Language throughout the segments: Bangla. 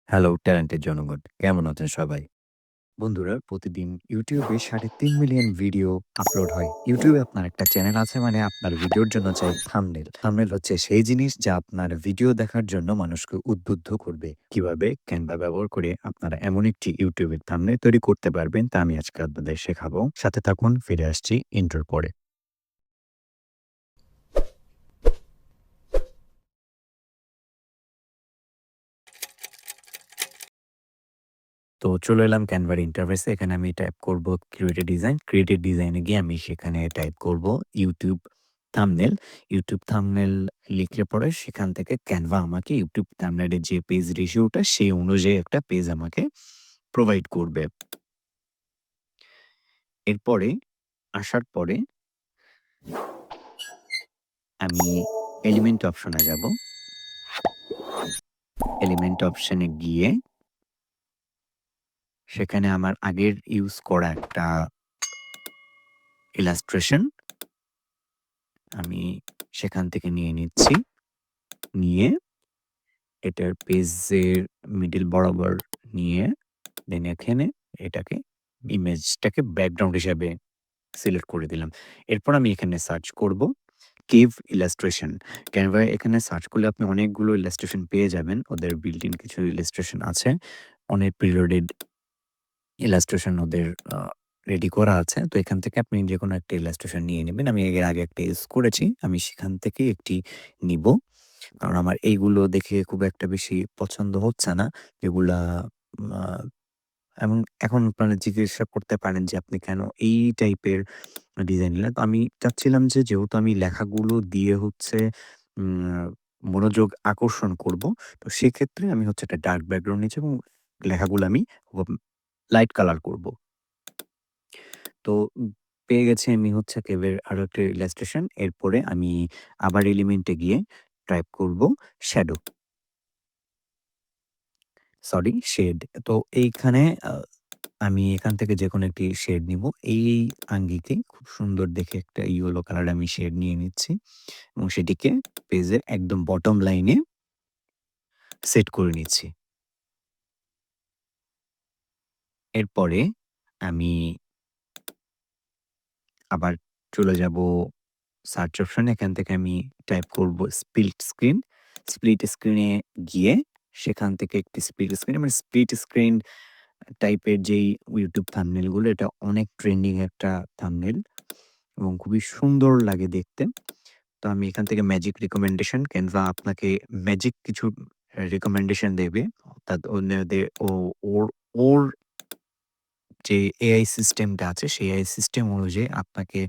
হ্যালো ট্যালেন্টেড জনগণ। কেমন আছেন সবাই? বন্ধুরা প্রতিদিন YouTube এ ৩.৫ মিলিয়ন ভিডিও আপলোড হয়। YouTube এ আপনার একটা চ্যানেল আছে মানে আপনার ভিডিওর জন্য চাই থাম্বনেল। থাম্বনেল হচ্ছে সেই জিনিস যা আপনার ভিডিও দেখার জন্য মানুষকে উদ্বুদ্ধ করবে। কিভাবে Canva ব্যবহার করে আপনারা এমন একটি YouTube এর থাম্বনেল তৈরি করতে পারবেন তা আমি আজকে আপনাদের শেখাবো। সাথে থাকুন, ফিরে আসছি ইন্ট্রোর পরে। তো চলে এলাম ক্যানভার ইন্টারফেসে। এখানে আমি টাইপ করব create a design. Create a ডিজাইনে গিয়ে আমি সেখানে টাইপ করব YouTube থাম্বনেল। YouTube থাম্বনেল লিখলে পরে সেখান থেকে ক্যানভা আমাকে YouTube থাম্বনেলের যে পেজ রেশিওটা সেই অনুযায়ী একটা পেজ আমাকে প্রোভাইড করবে। এরপরে আসার পরে আমি এলিমেন্ট অপশনে যাব। এলিমেন্ট অপশনে গিয়ে সেখানে আমার আগের ইউজ করা একটা ইলাস্ট্রেশন আমি সেখান থেকে নিয়ে নিচ্ছি। নিয়ে এটার পেজের মিডল বরাবর নিয়ে দেন এখানে এটাকে ইমেজটাকে ব্যাকগ্রাউন্ড হিসাবে সিলেক্ট করে দিলাম। এরপর আমি এখানে সার্চ করব কেভ ইলাস্ট্রেশন। ক্যানভায় এখানে সার্চ করলে আপনি অনেকগুলো ইলাস্ট্রেশন পেয়ে যাবেন। ওদের বিল্ট ইন কিছু ইলাস্ট্রেশন আছে। অনেক প্রিলোডেড ইলাস্ট্রেশন ওদের রেডি করা আছে। তো এখান থেকে আপনি যেকোনো একটা ইলাস্ট্রেশন নিয়ে নিবেন। আমি এর আগে একটা ইউজ করেছি। আমি সেখান থেকেই একটি নিবো। কারণ আমার এইগুলো দেখে খুব একটা বেশি পছন্দ হচ্ছে না। যেগুলা আ এবং এখন আপনারা জিজ্ঞাসা করতে পারেন যে আপনি কেন এই টাইপের ডিজাইন নিলেন? তো আমি চাচ্ছিলাম যে যেহেতু আমি লেখাগুলো দিয়ে হচ্ছে উম মনোযোগ আকর্ষণ করব। তো সেক্ষেত্রে আমি হচ্ছে একটা ডার্ক ব্যাকগ্রাউন্ড নিচ্ছি এবং লেখাগুলো আমি লাইট কালার করব। তো পেয়ে গেছি আমি হচ্ছে কেভের আরো একটা ইলাস্ট্রেশন। এরপরে আমি আবার এলিমেন্টে গিয়ে টাইপ করব শ্যাডো। Sorry shade. তো এইখানে আমি এখান থেকে যেকোনো একটি শেড নিবো। এই আঙ্গিকে খুব সুন্দর দেখে একটা ইয়েলো কালার আমি শেড নিয়ে নিচ্ছি এবং সেটিকে পেজের একদম বটম লাইনে সেট করে নিচ্ছি। এরপরে আমি আবার চলে যাবো সার্চ অপশনে। এখান থেকে আমি টাইপ করব স্প্লিট স্ক্রিন। স্প্লিট স্ক্রিনে গিয়ে সেখান থেকে একটি স্প্লিট স্ক্রিন মানে স্প্লিট স্ক্রিন টাইপের যেই YouTube থাম্বনেল গুলো এটা অনেক ট্রেন্ডিং একটা থাম্বনেল এবং খুবই সুন্দর লাগে দেখতে। তো আমি এখান থেকে ম্যাজিক রিকমেন্ডেশন ক্যানভা আপনাকে ম্যাজিক কিছু রিকমেন্ডেশন দেবে। অর্থাৎ ও ওর ওর যে এআই সিস্টেমটা আছে সেই এআই সিস্টেম অনুযায়ী আপনাকে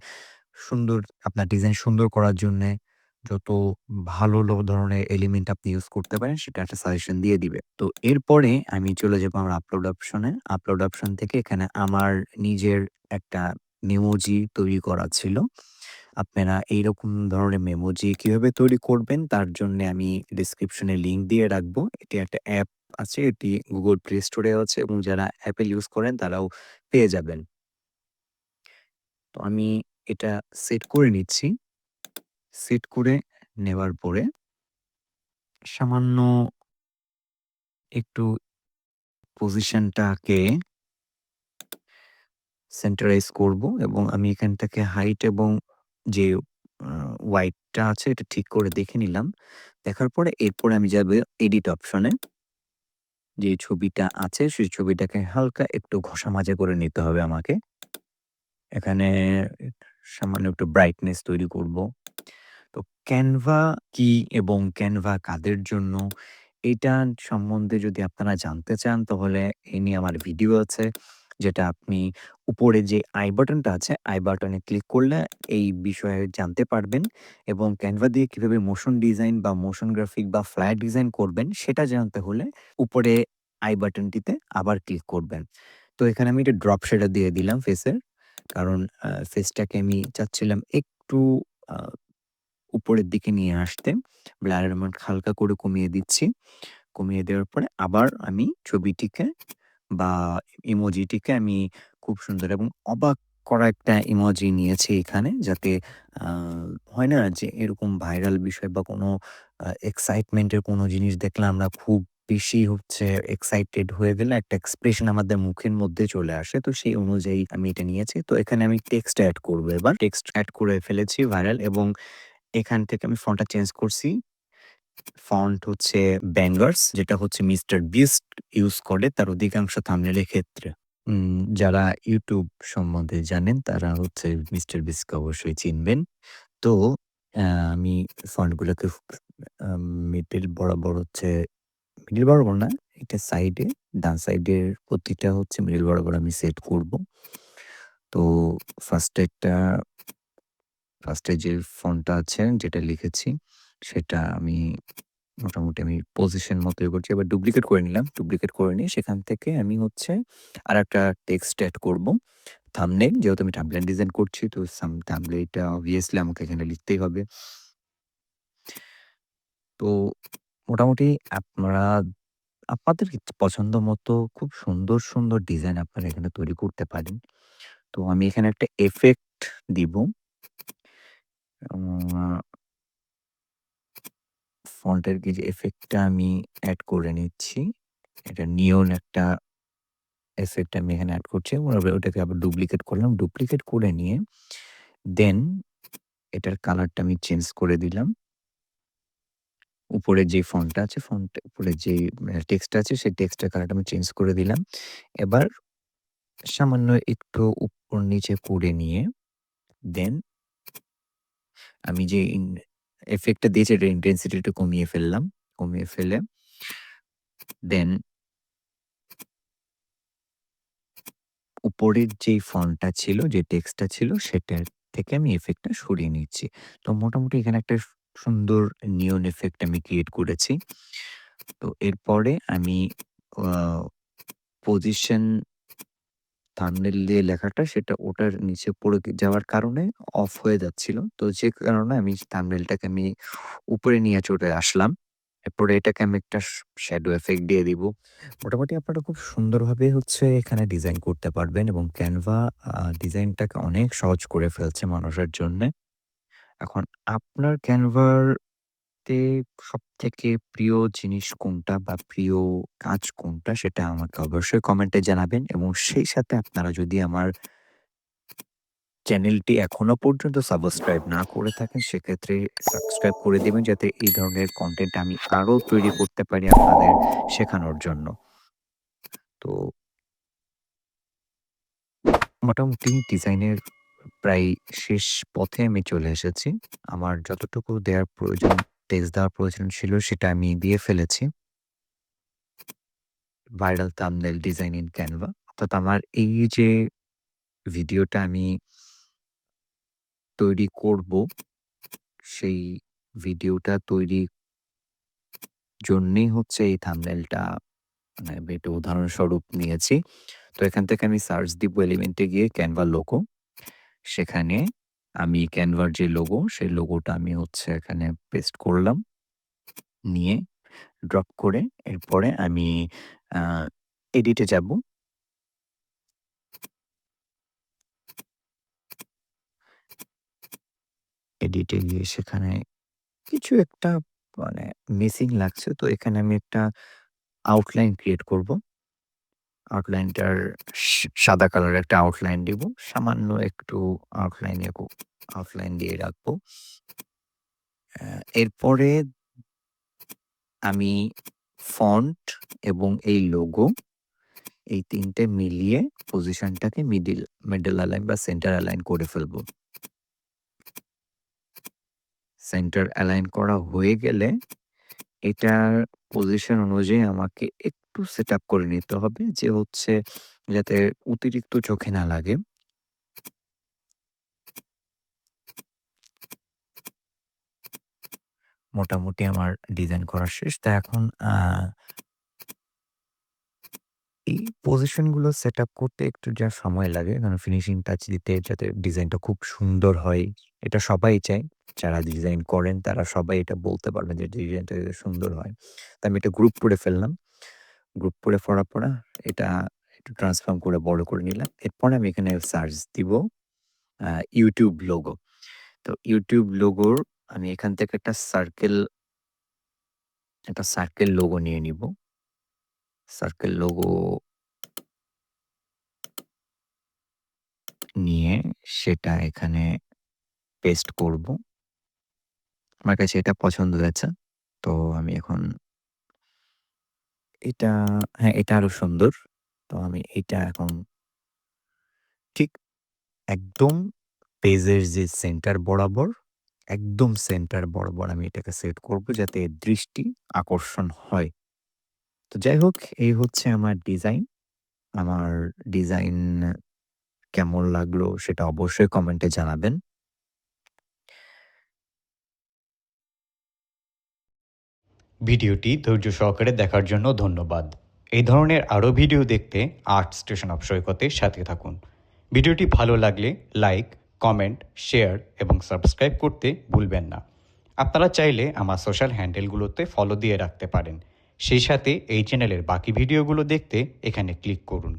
সুন্দর আপনার ডিজাইন সুন্দর করার জন্যে যত ভালো ধরনের এলিমেন্ট আপনি ইউজ করতে পারেন সেটা একটা সাজেশন দিয়ে দিবে। তো এরপরে আমি চলে যাবো আমার আপলোড অপশনে। আপলোড অপশন থেকে এখানে আমার নিজের একটা মেমোজি তৈরি করা ছিল। আপনারা এইরকম ধরনের মেমোজি কিভাবে তৈরি করবেন তার জন্যে আমি ডেসক্রিপশনে লিংক দিয়ে রাখবো। এটি একটা অ্যাপ আছে। এটি Google Play Store এ আছে এবং যারা Apple ইউজ করেন তারাও পেয়ে যাবেন। তো আমি এটা সেট করে নিচ্ছি। সেট করে নেওয়ার পরে সামান্য একটু পজিশনটাকে সেন্টারাইজ করব এবং আমি এখান থেকে হাইট এবং যে আ ওয়াইডটা আছে এটা ঠিক করে দেখে নিলাম। দেখার পরে এরপরে আমি যাবো এডিট অপশনে। যে ছবিটা আছে সেই ছবিটাকে হালকা একটু ঘষা মাজা করে নিতে হবে আমাকে। এখানে সামান্য একটু ব্রাইটনেস তৈরি করব। তো Canva কি এবং Canva কাদের জন্য এটা সম্বন্ধে যদি আপনারা জানতে চান তাহলে এ নিয়ে আমার ভিডিও আছে। যেটা আপনি উপরে যে আই বাটনটা আছে, আই বাটনে ক্লিক করলে এই বিষয়ে জানতে পারবেন এবং Canva দিয়ে কিভাবে মোশন ডিজাইন বা মোশন গ্রাফিক বা ফ্লায়ার ডিজাইন করবেন সেটা জানতে হলে উপরে আই বাটনটিতে আবার ক্লিক করবেন। তো এখানে আমি একটা ড্রপ শেডার দিয়ে দিলাম ফেসের। কারণ ফেসটাকে আমি চাচ্ছিলাম একটু আ উপরের দিকে নিয়ে আসতে। ব্লারের অ্যামাউন্ট হালকা করে কমিয়ে দিচ্ছি। কমিয়ে দেওয়ার পরে আবার আমি ছবিটিকে বা ইমোজিটিকে আমি খুব সুন্দর এবং অবাক করা একটা ইমোজি নিয়েছি এখানে যাতে আ হয় না যে এরকম ভাইরাল বিষয় বা কোনো এক্সাইটমেন্ট এর কোনো জিনিস দেখলে আমরা খুব বেশি হচ্ছে এক্সাইটেড হয়ে গেলে একটা এক্সপ্রেশন আমাদের মুখের মধ্যে চলে আসে। তো সেই অনুযায়ী আমি এটা নিয়েছি। তো এখানে আমি টেক্সট এড করব এবার। টেক্সট এড করে ফেলেছি ভাইরাল এবং এখান থেকে আমি ফন্টটা চেঞ্জ করছি। ফন্ট হচ্ছে ব্যাঙ্গার্স যেটা হচ্ছে মিস্টার বিস্ট ইউজ করে তার অধিকাংশ থাম্বনেইলের ক্ষেত্রে। যারা YouTube সম্বন্ধে জানেন তারা হচ্ছে মিস্টার বিস্টকে অবশ্যই চিনবেন। তো আ আমি ফন্টগুলোকে আ মিডল বরাবর হচ্ছে মিডল বরাবর না, এটা সাইডে ডান সাইডের প্রতিটা হচ্ছে মিডল বরাবর আমি সেট করব। তো ফার্স্টে একটা ফার্স্টে যে ফন্টটা আছে যেটা লিখেছি সেটা আমি মোটামুটি আমি পজিশন মতো ইয়ে করছি। এবার ডুপ্লিকেট করে নিলাম। ডুপ্লিকেট করে নিয়ে সেখান থেকে আমি হচ্ছে আরেকটা টেক্সট এড করব। থাম্বনেইল যেহেতু আমি থাম্বনেইল ডিজাইন করছি তো থাম্বনেইলটা অবভিয়াসলি আমাকে এখানে লিখতেই হবে। তো মোটামুটি আপনারা আপনাদের পছন্দ মতো খুব সুন্দর, সুন্দর ডিজাইন আপনারা এখানে তৈরি করতে পারেন। তো আমি এখানে একটা ইফেক্ট দিব। আ ফন্টের যে ইফেক্টটা আমি এড করে নিচ্ছি। এটা নিয়ন একটা ইফেক্ট আমি এখানে এড করছি এবং ওটাকে আবার ডুপ্লিকেট করলাম। ডুপ্লিকেট করে নিয়ে দেন এটার কালারটা আমি চেঞ্জ করে দিলাম। উপরে যে ফন্টটা আছে, ফন্টের উপরে যে টেক্সটটা আছে, সেই টেক্সটের কালারটা আমি চেঞ্জ করে দিলাম। এবার সামান্য একটু উপর নিচে করে নিয়ে দেন আমি যে ইফেক্টটা দিয়েছি এটার ইনটেনসিটিটা কমিয়ে ফেললাম। কমিয়ে ফেলে দেন উপরের যেই ফন্টটা ছিল, যে টেক্সটটা ছিল সেটার থেকে আমি ইফেক্টটা সরিয়ে নিচ্ছি। তো মোটামুটি এখানে একটা সুন্দর নিয়ন ইফেক্ট আমি ক্রিয়েট করেছি। তো এরপরে আমি আ পজিশন থাম্বনেইল দিয়ে লেখাটা সেটা ওটার নিচে পড়ে যাওয়ার কারণে অফ হয়ে যাচ্ছিল। তো যে কারণে আমি থাম্বনেইলটাকে আমি উপরে নিয়ে চলে আসলাম। এরপরে এটাকে আমি একটা শ্যাডো ইফেক্ট দিয়ে দিব। মোটামুটি আপনারা খুব সুন্দরভাবে হচ্ছে এখানে ডিজাইন করতে পারবেন এবং ক্যানভা ডিজাইনটাকে অনেক সহজ করে ফেলছে মানুষের জন্যে। এখন আপনার ক্যানভার তে সবথেকে প্রিয় জিনিস কোনটা বা প্রিয় কাজ কোনটা সেটা আমাকে অবশ্যই কমেন্টে জানাবেন এবং সেই সাথে আপনারা যদি আমার চ্যানেলটি এখনো পর্যন্ত সাবস্ক্রাইব না করে থাকেন সেক্ষেত্রে সাবস্ক্রাইব করে দিবেন যাতে এই ধরনের কনটেন্ট আমি আরো তৈরি করতে পারি আপনাদের শেখানোর জন্য। তো মোটামুটি ডিজাইনের প্রায় শেষ পথে আমি চলে এসেছি। আমার যতটুকু দেয়ার প্রয়োজন, টেক্সট দেওয়ার প্রয়োজন ছিল সেটা আমি দিয়ে ফেলেছি। Viral thumbnail design in Canva. অর্থাৎ আমার এই যে ভিডিওটা আমি তৈরি করব, সেই ভিডিওটা তৈরির জন্যেই হচ্ছে এই থাম্বনেইলটা মানে আমি একটা উদাহরণস্বরূপ নিয়েছি। তো এখান থেকে আমি সার্চ দিব এলিমেন্টে গিয়ে ক্যানভা লোগো। সেখানে আমি ক্যানভার যে লোগো, সেই লোগোটা আমি হচ্ছে এখানে পেস্ট করলাম। নিয়ে ড্রপ করে এরপরে আমি আ এডিটে যাব। এডিটে গিয়ে সেখানে কিছু একটা মানে মিসিং লাগছে। তো এখানে আমি একটা আউটলাইন ক্রিয়েট করব। আউটলাইনটার সাদা কালারের একটা আউটলাইন দিব। সামান্য একটু আউটলাইন দিয়ে রাখবো। এরপরে আমি ফন্ট এবং এই লোগো এই ৩ টে মিলিয়ে পজিশনটাকে মিডল অ্যালাইন বা সেন্টার অ্যালাইন করে ফেলবো। সেন্টার অ্যালাইন করা হয়ে গেলে এটার পজিশন অনুযায়ী আমাকে একটু সেটআপ করে নিতে হবে যে হচ্ছে যাতে অতিরিক্ত চোখে না লাগে। মোটামুটি আমার ডিজাইন করা শেষ। তো এখন এই পজিশন গুলো সেটআপ করতে একটু যা সময় লাগে কারণ ফিনিশিং টাচ দিতে যাতে ডিজাইনটা খুব সুন্দর হয়, এটা সবাই চায়। যারা ডিজাইন করেন তারা সবাই এটা বলতে পারবেন যে ডিজাইনটা যাতে সুন্দর হয়। তো আমি এটা গ্রুপ করে ফেললাম। গ্রুপ করে পড়ার পর এটা একটু ট্রান্সফর্ম করে বড় করে নিলাম। এরপরে আমি এখানে সার্চ দিব আ YouTube লোগো। তো YouTube লোগোর আমি এখান থেকে একটা সার্কেল লোগো নিয়ে নিব। সার্কেল লোগো নিয়ে সেটা এখানে পেস্ট করব। আমার কাছে এটা পছন্দ হয়েছে। তো আমি এখন এটা হ্যাঁ, এটা আরো সুন্দর। তো আমি এইটা এখন ঠিক একদম পেজের যে সেন্টার বরাবর, একদম সেন্টার বরাবর আমি এটাকে সেট করব যাতে এর দৃষ্টি আকর্ষণ হয়। তো যাই হোক, এই হচ্ছে আমার ডিজাইন। আমার ডিজাইন কেমন লাগলো সেটা অবশ্যই কমেন্টে জানাবেন। ভিডিওটি ধৈর্য সহকারে দেখার জন্য ধন্যবাদ। এই ধরনের আরও ভিডিও দেখতে আর্ট স্টেশন অফ সৈকতের সাথে থাকুন। ভিডিওটি ভালো লাগলে লাইক, কমেন্ট, শেয়ার এবং সাবস্ক্রাইব করতে ভুলবেন না। আপনারা চাইলে আমার সোশ্যাল হ্যান্ডেলগুলোতে ফলো দিয়ে রাখতে পারেন। সেই সাথে এই চ্যানেলের বাকি ভিডিওগুলো দেখতে এখানে ক্লিক করুন।